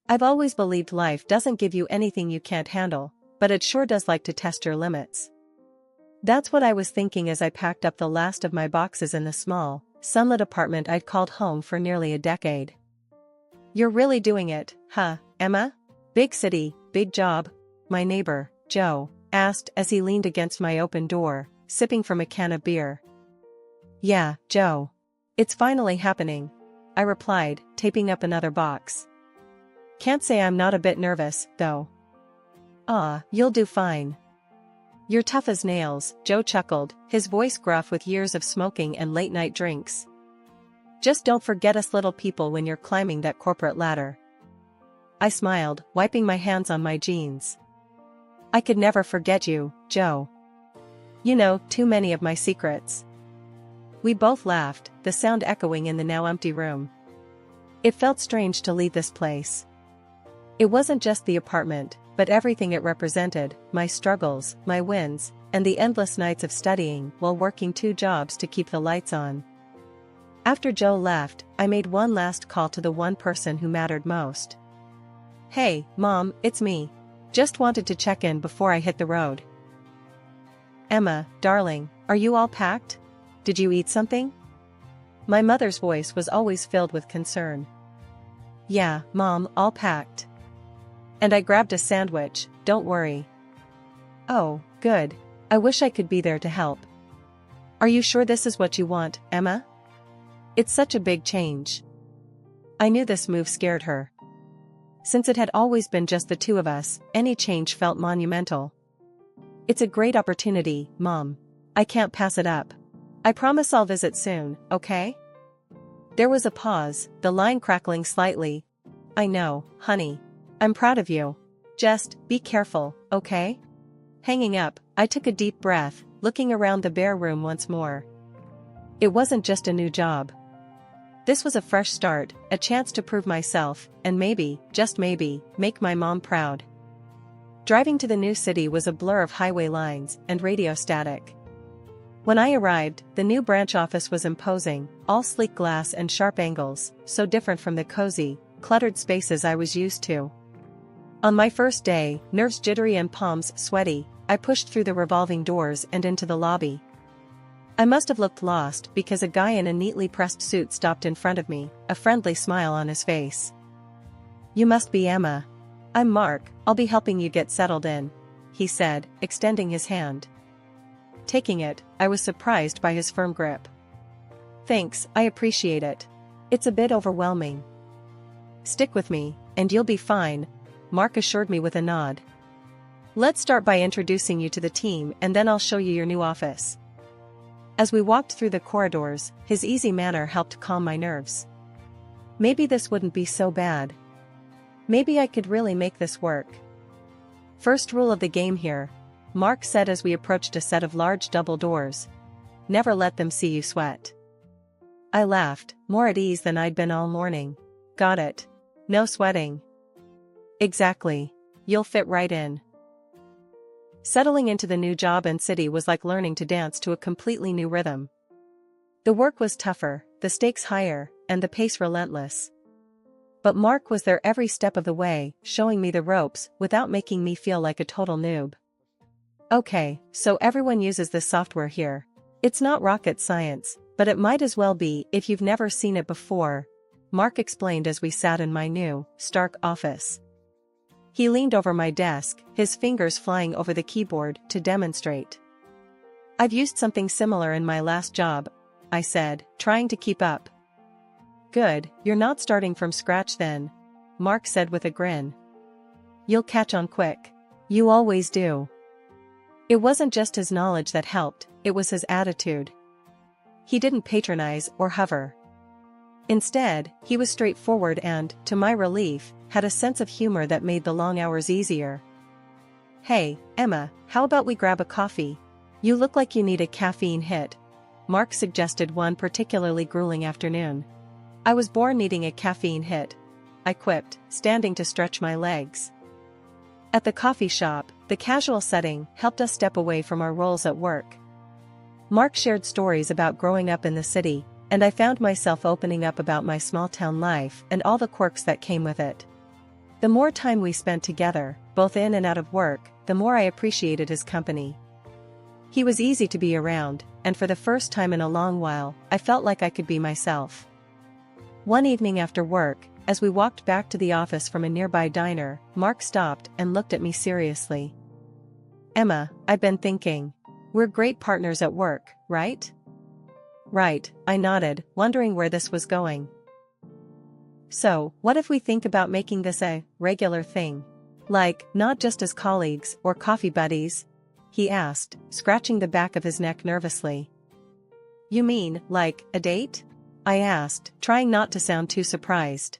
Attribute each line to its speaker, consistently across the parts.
Speaker 1: I've always believed life doesn't give you anything you can't handle, but it sure does like to test your limits. That's what I was thinking as I packed up the last of my boxes in the small, sunlit apartment I'd called home for nearly a decade. You're really doing it, huh, Emma? Big city, big job? My neighbor, Joe, asked as he leaned against my open door, sipping from a can of beer. Yeah, Joe. It's finally happening, I replied, taping up another box. Can't say I'm not a bit nervous, though. You'll do fine. You're tough as nails, Joe chuckled, his voice gruff with years of smoking and late-night drinks. Just don't forget us little people when you're climbing that corporate ladder. I smiled, wiping my hands on my jeans. I could never forget you, Joe. You know too many of my secrets. We both laughed, the sound echoing in the now empty room. It felt strange to leave this place. It wasn't just the apartment, but everything it represented, my struggles, my wins, and the endless nights of studying while working 2 jobs to keep the lights on. After Joe left, I made one last call to the one person who mattered most. Hey, Mom, it's me. Just wanted to check in before I hit the road. Emma, darling, are you all packed? Did you eat something? My mother's voice was always filled with concern. Yeah, Mom, all packed. And I grabbed a sandwich, don't worry. Oh, good. I wish I could be there to help. Are you sure this is what you want, Emma? It's such a big change. I knew this move scared her. Since it had always been just the 2 of us, any change felt monumental. It's a great opportunity, Mom. I can't pass it up. I promise I'll visit soon, okay? There was a pause, the line crackling slightly. I know, honey. I'm proud of you. Just, be careful, okay? Hanging up, I took a deep breath, looking around the bare room once more. It wasn't just a new job. This was a fresh start, a chance to prove myself, and maybe, just maybe, make my mom proud. Driving to the new city was a blur of highway lines and radio static. When I arrived, the new branch office was imposing, all sleek glass and sharp angles, so different from the cozy, cluttered spaces I was used to. On my first day, nerves jittery and palms sweaty, I pushed through the revolving doors and into the lobby. I must have looked lost because a guy in a neatly pressed suit stopped in front of me, a friendly smile on his face. You must be Emma. I'm Mark, I'll be helping you get settled in, he said, extending his hand. Taking it, I was surprised by his firm grip. Thanks, I appreciate it. It's a bit overwhelming. Stick with me, and you'll be fine, Mark assured me with a nod. Let's start by introducing you to the team and then I'll show you your new office. As we walked through the corridors, his easy manner helped calm my nerves. Maybe this wouldn't be so bad. Maybe I could really make this work. First rule of the game here, Mark said as we approached a set of large double doors. Never let them see you sweat. I laughed, more at ease than I'd been all morning. Got it. No sweating. Exactly. You'll fit right in. Settling into the new job and city was like learning to dance to a completely new rhythm. The work was tougher, the stakes higher, and the pace relentless. But Mark was there every step of the way, showing me the ropes without making me feel like a total noob. Okay, so everyone uses this software here. It's not rocket science, but it might as well be if you've never seen it before, Mark explained as we sat in my new, stark office. He leaned over my desk, his fingers flying over the keyboard to demonstrate. I've used something similar in my last job, I said, trying to keep up. Good, you're not starting from scratch then, Mark said with a grin. You'll catch on quick. You always do. It wasn't just his knowledge that helped, it was his attitude. He didn't patronize or hover. Instead, he was straightforward and, to my relief, had a sense of humor that made the long hours easier. Hey, Emma, how about we grab a coffee? You look like you need a caffeine hit, Mark suggested one particularly grueling afternoon. I was born needing a caffeine hit, I quipped, standing to stretch my legs. At the coffee shop, the casual setting helped us step away from our roles at work. Mark shared stories about growing up in the city, and I found myself opening up about my small-town life and all the quirks that came with it. The more time we spent together, both in and out of work, the more I appreciated his company. He was easy to be around, and for the first time in a long while, I felt like I could be myself. One evening after work, as we walked back to the office from a nearby diner, Mark stopped and looked at me seriously. "Emma, I've been thinking. We're great partners at work, right?" "Right," I nodded, wondering where this was going. "So, what if we think about making this a regular thing? Like, not just as colleagues or coffee buddies?" he asked, scratching the back of his neck nervously. "You mean, like, a date?" I asked, trying not to sound too surprised.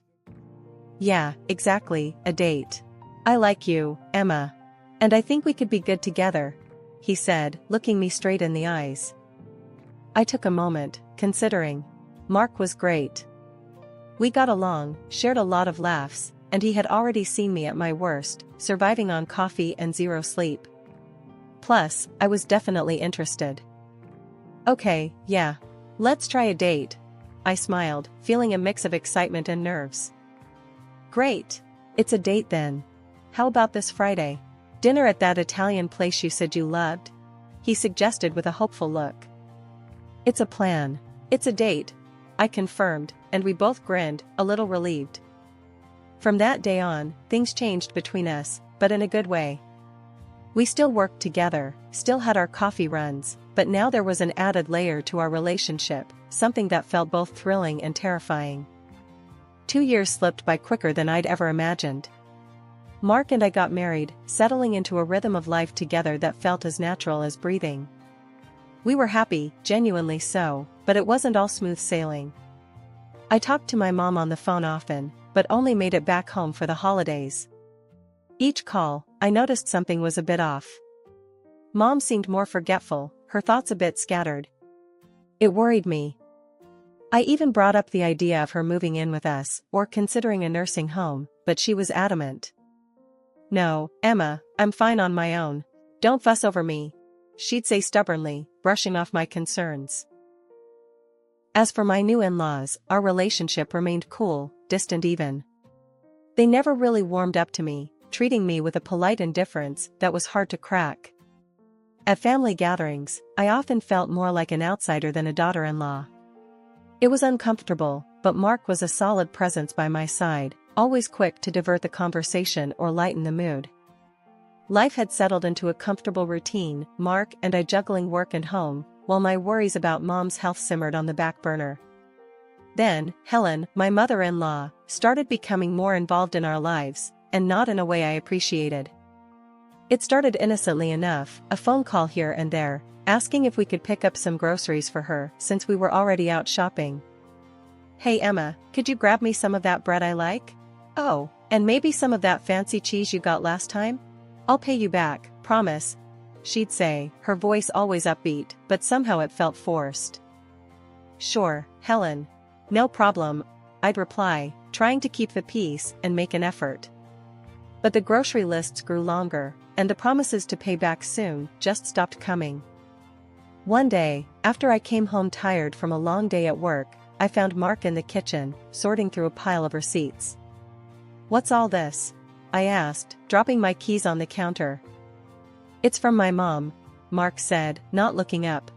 Speaker 1: "Yeah, exactly, a date. I like you, Emma. And I think we could be good together," he said, looking me straight in the eyes. I took a moment, considering. Mark was great. We got along, shared a lot of laughs, and he had already seen me at my worst, surviving on coffee and zero sleep. Plus, I was definitely interested. "Okay, yeah. Let's try a date," I smiled, feeling a mix of excitement and nerves. "Great. It's a date then. How about this Friday? Dinner at that Italian place you said you loved?" he suggested with a hopeful look. "It's a plan. It's a date," I confirmed, and we both grinned, a little relieved. From that day on, things changed between us, but in a good way. We still worked together, still had our coffee runs, but now there was an added layer to our relationship, something that felt both thrilling and terrifying. 2 years slipped by quicker than I'd ever imagined. Mark and I got married, settling into a rhythm of life together that felt as natural as breathing. We were happy, genuinely so, but it wasn't all smooth sailing. I talked to my mom on the phone often, but only made it back home for the holidays. Each call, I noticed something was a bit off. Mom seemed more forgetful, her thoughts a bit scattered. It worried me. I even brought up the idea of her moving in with us, or considering a nursing home, but she was adamant. "No, Emma, I'm fine on my own. Don't fuss over me," she'd say stubbornly, brushing off my concerns. As for my new in-laws, our relationship remained cool, distant even. They never really warmed up to me, treating me with a polite indifference that was hard to crack. At family gatherings, I often felt more like an outsider than a daughter-in-law. It was uncomfortable, but Mark was a solid presence by my side, always quick to divert the conversation or lighten the mood. Life had settled into a comfortable routine, Mark and I juggling work and home, while my worries about Mom's health simmered on the back burner. Then, Helen, my mother-in-law, started becoming more involved in our lives, and not in a way I appreciated. It started innocently enough, a phone call here and there, asking if we could pick up some groceries for her since we were already out shopping. "Hey Emma, could you grab me some of that bread I like? Oh, and maybe some of that fancy cheese you got last time? I'll pay you back, promise," she'd say, her voice always upbeat, but somehow it felt forced. "Sure, Helen. No problem," I'd reply, trying to keep the peace and make an effort. But the grocery lists grew longer, and the promises to pay back soon just stopped coming. One day, after I came home tired from a long day at work, I found Mark in the kitchen, sorting through a pile of receipts. "What's all this?" I asked, dropping my keys on the counter. "It's from my mom," Mark said, not looking up.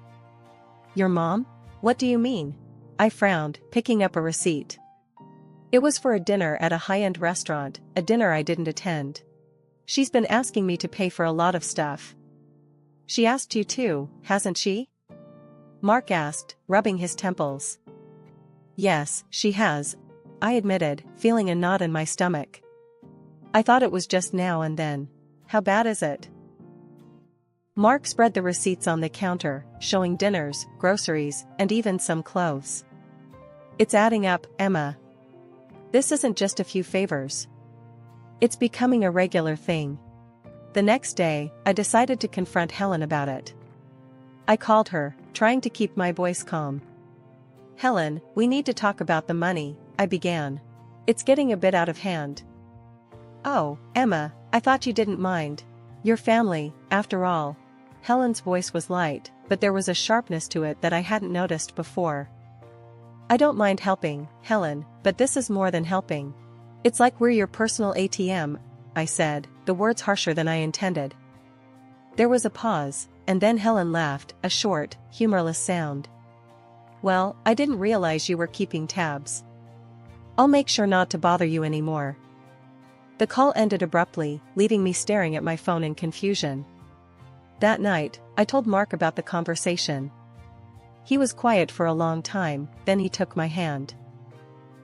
Speaker 1: "Your mom? What do you mean?" I frowned, picking up a receipt. It was for a dinner at a high-end restaurant, a dinner I didn't attend. "She's been asking me to pay for a lot of stuff." "She asked you too, hasn't she?" Mark asked, rubbing his temples. "Yes, she has," I admitted, feeling a knot in my stomach. "I thought it was just now and then. How bad is it?" Mark spread the receipts on the counter, showing dinners, groceries, and even some clothes. "It's adding up, Emma. This isn't just a few favors. It's becoming a regular thing." The next day, I decided to confront Helen about it. I called her, trying to keep my voice calm. "Helen, we need to talk about the money," I began. "It's getting a bit out of hand." "Oh, Emma, I thought you didn't mind. Your family, after all." Helen's voice was light, but there was a sharpness to it that I hadn't noticed before. "I don't mind helping, Helen, but this is more than helping. It's like we're your personal ATM, I said, the words harsher than I intended. There was a pause, and then Helen laughed, a short, humorless sound. Well, I didn't realize you were keeping tabs. I'll make sure not to bother you anymore. The call ended abruptly, leaving me staring at my phone in confusion. That night, I told Mark about the conversation. He was quiet for a long time, then he took my hand.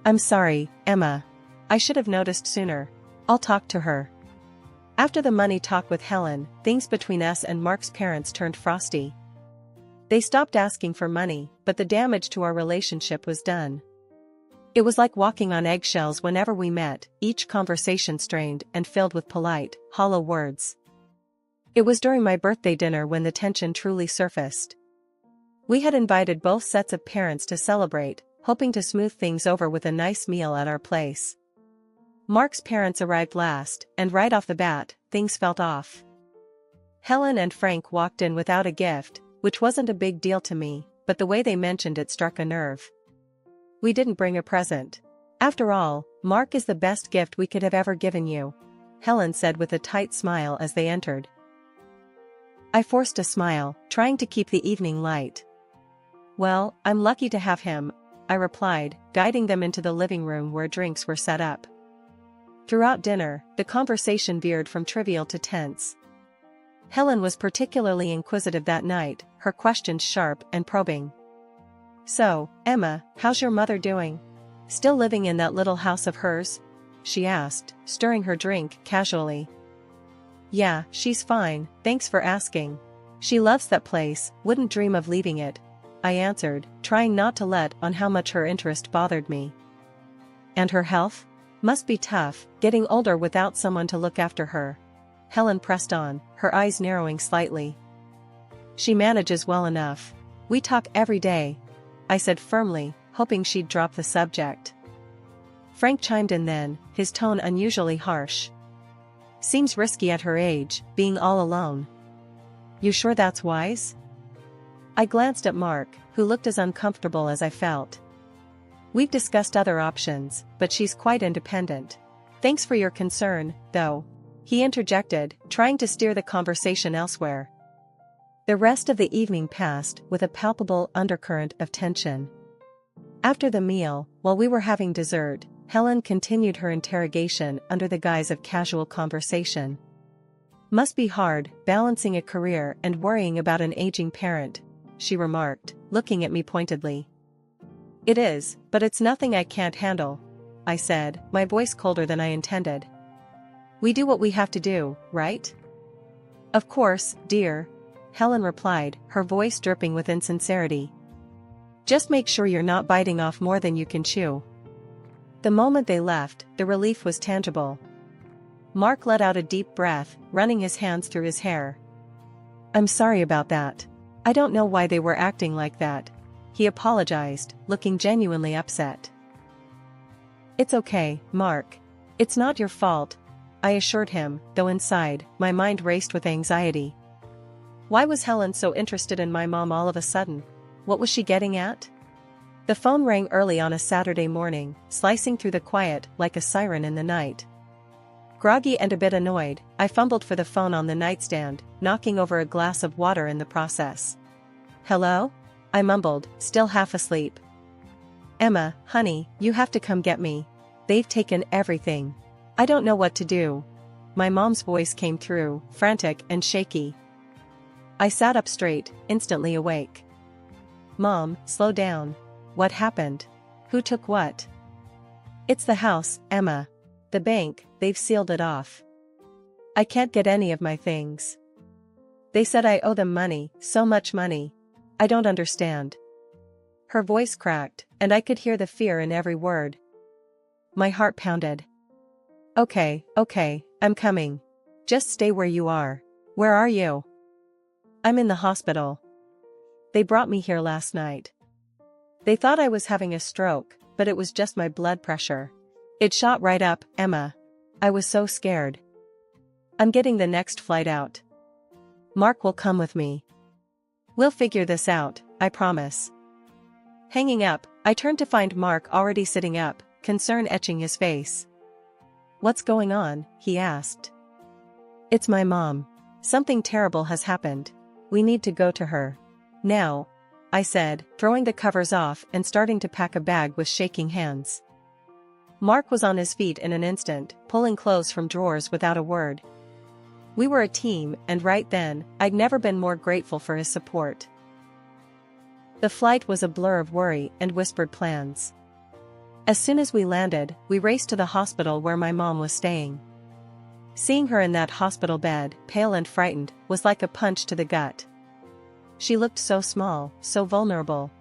Speaker 1: I'm sorry, Emma. I should have noticed sooner. I'll talk to her. After the money talk with Helen, things between us and Mark's parents turned frosty. They stopped asking for money, but the damage to our relationship was done. It was like walking on eggshells whenever we met, each conversation strained and filled with polite, hollow words. It was during my birthday dinner when the tension truly surfaced. We had invited both sets of parents to celebrate, hoping to smooth things over with a nice meal at our place. Mark's parents arrived last, and right off the bat, things felt off. Helen and Frank walked in without a gift, which wasn't a big deal to me, but the way they mentioned it struck a nerve. We didn't bring a present. After all, Mark is the best gift we could have ever given you, Helen said with a tight smile as they entered. I forced a smile, trying to keep the evening light. Well, I'm lucky to have him, I replied, guiding them into the living room where drinks were set up. Throughout dinner, the conversation veered from trivial to tense. Helen was particularly inquisitive that night, her questions sharp and probing. So, Emma, how's your mother doing? Still living in that little house of hers? She asked, stirring her drink casually. Yeah, she's fine, thanks for asking. She loves that place, wouldn't dream of leaving it, I answered, trying not to let on how much her interest bothered me. And her health? Must be tough, getting older without someone to look after her. Helen pressed on, her eyes narrowing slightly. She manages well enough. We talk every day, I said firmly, hoping she'd drop the subject. Frank chimed in then, his tone unusually harsh. Seems risky at her age, being all alone. You sure that's wise? I glanced at Mark, who looked as uncomfortable as I felt. We've discussed other options, but she's quite independent. Thanks for your concern, though, he interjected, trying to steer the conversation elsewhere. The rest of the evening passed with a palpable undercurrent of tension. After the meal, while we were having dessert, Helen continued her interrogation under the guise of casual conversation. Must be hard, balancing a career and worrying about an aging parent, she remarked, looking at me pointedly. It is, but it's nothing I can't handle, I said, my voice colder than I intended. We do what we have to do, right? Of course, dear, Helen replied, her voice dripping with insincerity. Just make sure you're not biting off more than you can chew. The moment they left, the relief was tangible. Mark let out a deep breath, running his hands through his hair. I'm sorry about that. I don't know why they were acting like that, he apologized, looking genuinely upset. It's okay, Mark. It's not your fault, I assured him, though inside, my mind raced with anxiety. Why was Helen so interested in my mom all of a sudden? What was she getting at? The phone rang early on a Saturday morning, slicing through the quiet like a siren in the night. Groggy and a bit annoyed, I fumbled for the phone on the nightstand, knocking over a glass of water in the process. Hello? I mumbled, still half asleep. Emma, honey, you have to come get me. They've taken everything. I don't know what to do. My mom's voice came through, frantic and shaky. I sat up straight, instantly awake. Mom, slow down. What happened? Who took what? It's the house, Emma. The bank, they've sealed it off. I can't get any of my things. They said I owe them money, so much money. I don't understand. Her voice cracked, and I could hear the fear in every word. My heart pounded. Okay, I'm coming. Just stay where you are. Where are you? I'm in the hospital. They brought me here last night. They thought I was having a stroke, but it was just my blood pressure. It shot right up, Emma. I was so scared. I'm getting the next flight out. Mark will come with me. We'll figure this out, I promise. Hanging up, I turned to find Mark already sitting up, concern etching his face. "What's going on?" he asked. "It's my mom. Something terrible has happened. We need to go to her. Now," I said, throwing the covers off and starting to pack a bag with shaking hands. Mark was on his feet in an instant, pulling clothes from drawers without a word. We were a team, and right then, I'd never been more grateful for his support. The flight was a blur of worry and whispered plans. As soon as we landed, we raced to the hospital where my mom was staying. Seeing her in that hospital bed, pale and frightened, was like a punch to the gut. She looked so small, so vulnerable.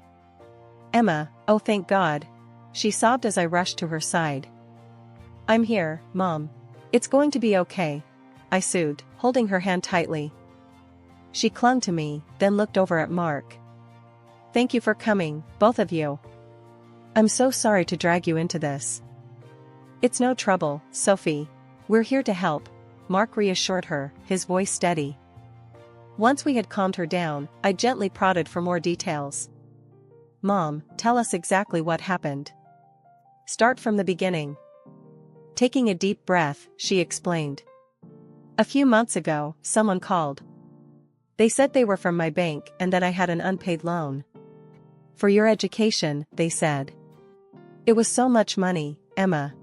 Speaker 1: "Emma, oh thank God," she sobbed as I rushed to her side. "I'm here, Mom. It's going to be okay," I soothed, holding her hand tightly. She clung to me, then looked over at Mark. "Thank you for coming, both of you. I'm so sorry to drag you into this." "It's no trouble, Sophie. We're here to help," Mark reassured her, his voice steady. Once we had calmed her down, I gently prodded for more details. "Mom, tell us exactly what happened. Start from the beginning." Taking a deep breath, she explained. "A few months ago, someone called. They said they were from my bank and that I had an unpaid loan. For your education, they said. It was so much money, Emma.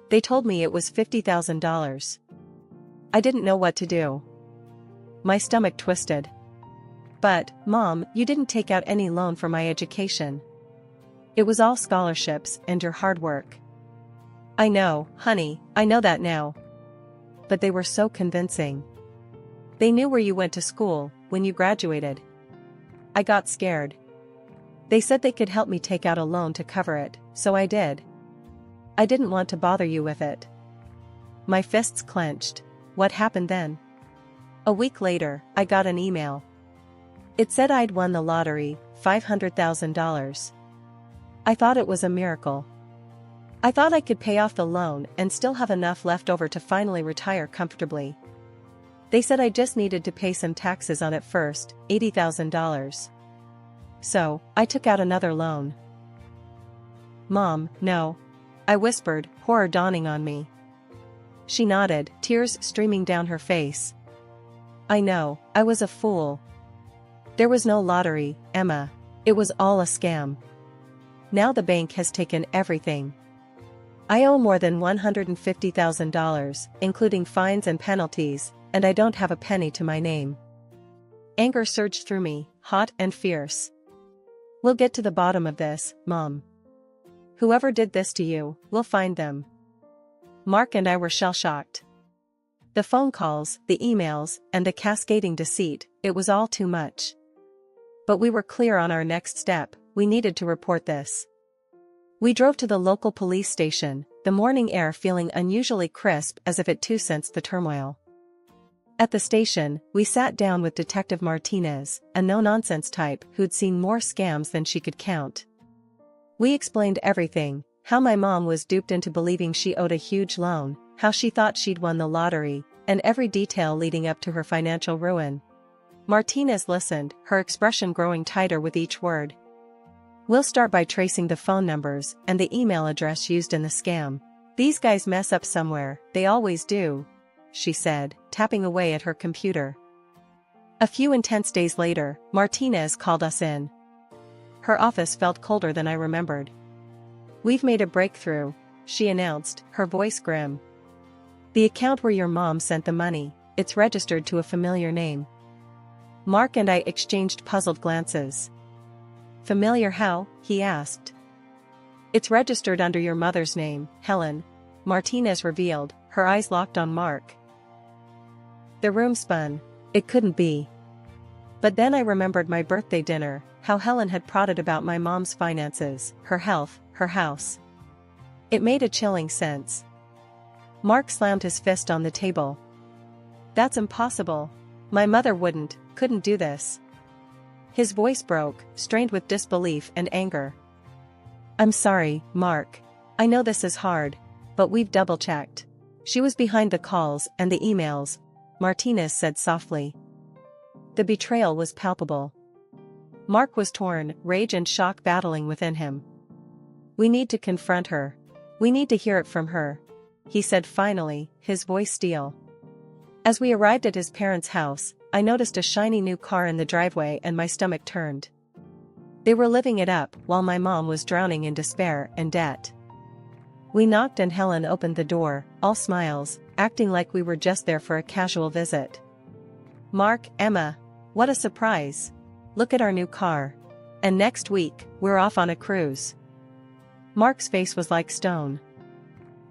Speaker 1: They told me it was $50,000. I didn't know what to do. My stomach twisted. But, Mom, you didn't take out any loan for my education. It was all scholarships and your hard work." "I know, honey, I know that now. But they were so convincing. They knew where you went to school, when you graduated." I got scared. "They said they could help me take out a loan to cover it, so I did. I didn't want to bother you with it." My fists clenched. What happened then? A week later, I got an email. It said I'd won the lottery, $500,000. I thought it was a miracle. I thought I could pay off the loan and still have enough left over to finally retire comfortably. They said I just needed to pay some taxes on it first, $80,000. So, I took out another loan. "Mom, no," I whispered, horror dawning on me. She nodded, tears streaming down her face. "I know, I was a fool. There was no lottery, Emma. It was all a scam. Now the bank has taken everything. I owe more than $150,000, including fines and penalties, and I don't have a penny to my name." Anger surged through me, hot and fierce. "We'll get to the bottom of this, Mom. Whoever did this to you, we'll find them." Mark and I were shell-shocked. The phone calls, the emails, and the cascading deceit, it was all too much. But we were clear on our next step: we needed to report this. We drove to the local police station, the morning air feeling unusually crisp as if it too sensed the turmoil. At the station, we sat down with Detective Martinez, a no-nonsense type who'd seen more scams than she could count. We explained everything: how my mom was duped into believing she owed a huge loan, how she thought she'd won the lottery, and every detail leading up to her financial ruin. Martinez listened, her expression growing tighter with each word. "We'll start by tracing the phone numbers and the email address used in the scam. These guys mess up somewhere, they always do," she said, tapping away at her computer. A few intense days later, Martinez called us in. Her office felt colder than I remembered. "We've made a breakthrough," she announced, her voice grim. "The account where your mom sent the money, it's registered to a familiar name." Mark and I exchanged puzzled glances. "Familiar how?" he asked. "It's registered under your mother's name, Helen," Martinez revealed, her eyes locked on Mark. The room spun. It couldn't be. But then I remembered my birthday dinner, how Helen had prodded about my mom's finances, her health, her house. It made a chilling sense. Mark slammed his fist on the table. "That's impossible. My mother couldn't do this." His voice broke, strained with disbelief and anger. "I'm sorry, Mark. I know this is hard, but we've double-checked. She was behind the calls and the emails," Martinez said softly. The betrayal was palpable. Mark was torn, rage and shock battling within him. "We need to confront her. We need to hear it from her." he said finally, his voice steel. As we arrived at his parents' house, I noticed a shiny new car in the driveway and my stomach turned. They were living it up while my mom was drowning in despair and debt. We knocked and Helen opened the door, all smiles, acting like we were just there for a casual visit. "Mark, Emma, what a surprise. Look at our new car. And next week, we're off on a cruise." Mark's face was like stone.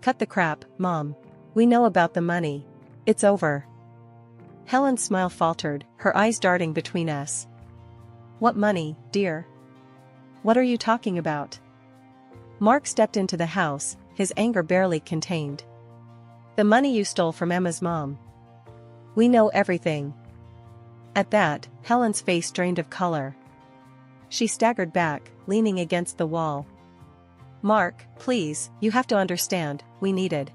Speaker 1: "Cut the crap, Mom. We know about the money. It's over." Helen's smile faltered, her eyes darting between us. "What money, dear? What are you talking about?" Mark stepped into the house, his anger barely contained. "The money you stole from Emma's mom. We know everything." At that, Helen's face drained of color. She staggered back, leaning against the wall. "Mark, please, you have to understand, we needed."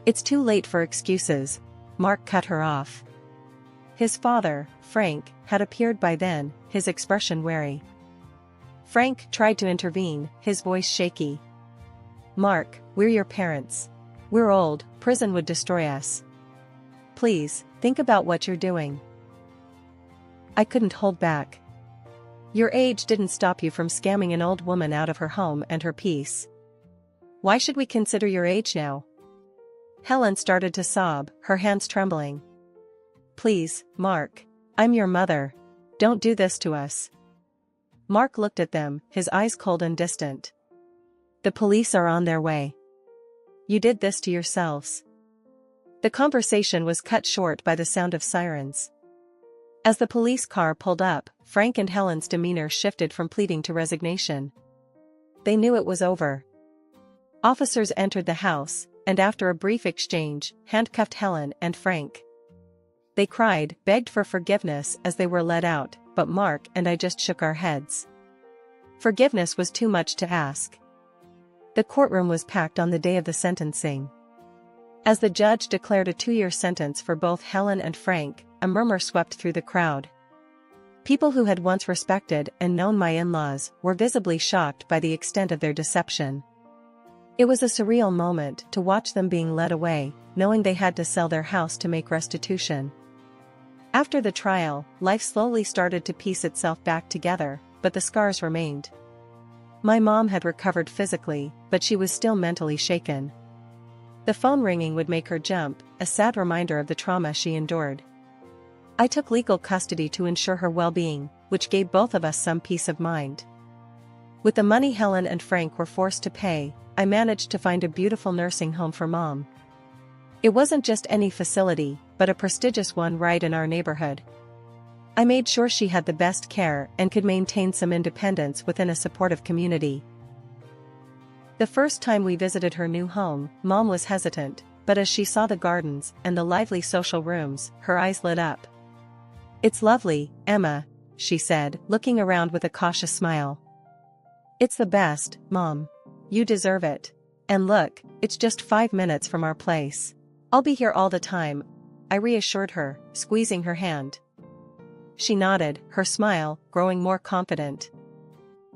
Speaker 1: "It's too late for excuses," Mark cut her off. His father, Frank, had appeared by then, his expression wary. Frank tried to intervene, his voice shaky. "Mark, we're your parents. We're old, prison would destroy us. Please, think about what you're doing." I couldn't hold back. "Your age didn't stop you from scamming an old woman out of her home and her peace. Why should we consider your age now?" Helen started to sob, her hands trembling. "Please, Mark. I'm your mother. Don't do this to us." Mark looked at them, his eyes cold and distant. "The police are on their way. You did this to yourselves." The conversation was cut short by the sound of sirens. As the police car pulled up, Frank and Helen's demeanor shifted from pleading to resignation. They knew it was over. Officers entered the house, and after a brief exchange, handcuffed Helen and Frank. They cried, begged for forgiveness as they were let out, but Mark and I just shook our heads. Forgiveness was too much to ask. The courtroom was packed on the day of the sentencing. As the judge declared a 2-year sentence for both Helen and Frank, a murmur swept through the crowd. People who had once respected and known my in-laws were visibly shocked by the extent of their deception. It was a surreal moment to watch them being led away, knowing they had to sell their house to make restitution. After the trial, life slowly started to piece itself back together, but the scars remained. My mom had recovered physically, but she was still mentally shaken. The phone ringing would make her jump, a sad reminder of the trauma she endured. I took legal custody to ensure her well-being, which gave both of us some peace of mind. With the money Helen and Frank were forced to pay, I managed to find a beautiful nursing home for Mom. It wasn't just any facility, but a prestigious one right in our neighborhood. I made sure she had the best care and could maintain some independence within a supportive community. The first time we visited her new home, Mom was hesitant, but as she saw the gardens and the lively social rooms, her eyes lit up. "It's lovely, Emma," she said, looking around with a cautious smile. "It's the best, Mom. You deserve it. And look, it's just 5 minutes from our place. I'll be here all the time," I reassured her, squeezing her hand. She nodded, her smile growing more confident.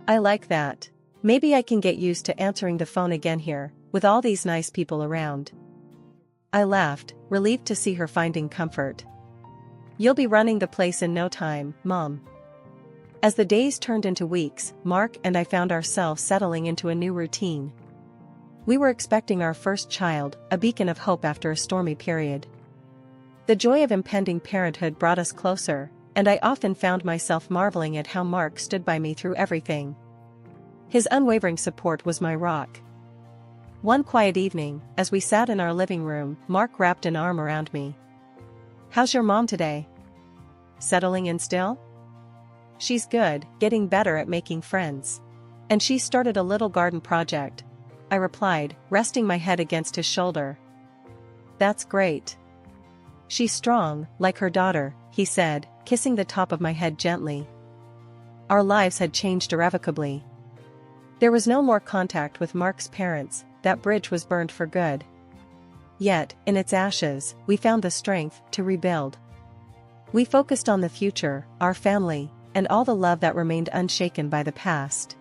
Speaker 1: "I like that. Maybe I can get used to answering the phone again here, with all these nice people around." I laughed, relieved to see her finding comfort. "You'll be running the place in no time, Mom." As the days turned into weeks, Mark and I found ourselves settling into a new routine. We were expecting our first child, a beacon of hope after a stormy period. The joy of impending parenthood brought us closer, and I often found myself marveling at how Mark stood by me through everything. His unwavering support was my rock. One quiet evening, as we sat in our living room, Mark wrapped an arm around me. "How's your mom today? Settling in still?" "She's good, getting better at making friends. And she started a little garden project," I replied, resting my head against his shoulder. "That's great. She's strong, like her daughter," he said, kissing the top of my head gently. Our lives had changed irrevocably. There was no more contact with Mark's parents, that bridge was burned for good. Yet, in its ashes, we found the strength to rebuild. We focused on the future, our family, and all the love that remained unshaken by the past.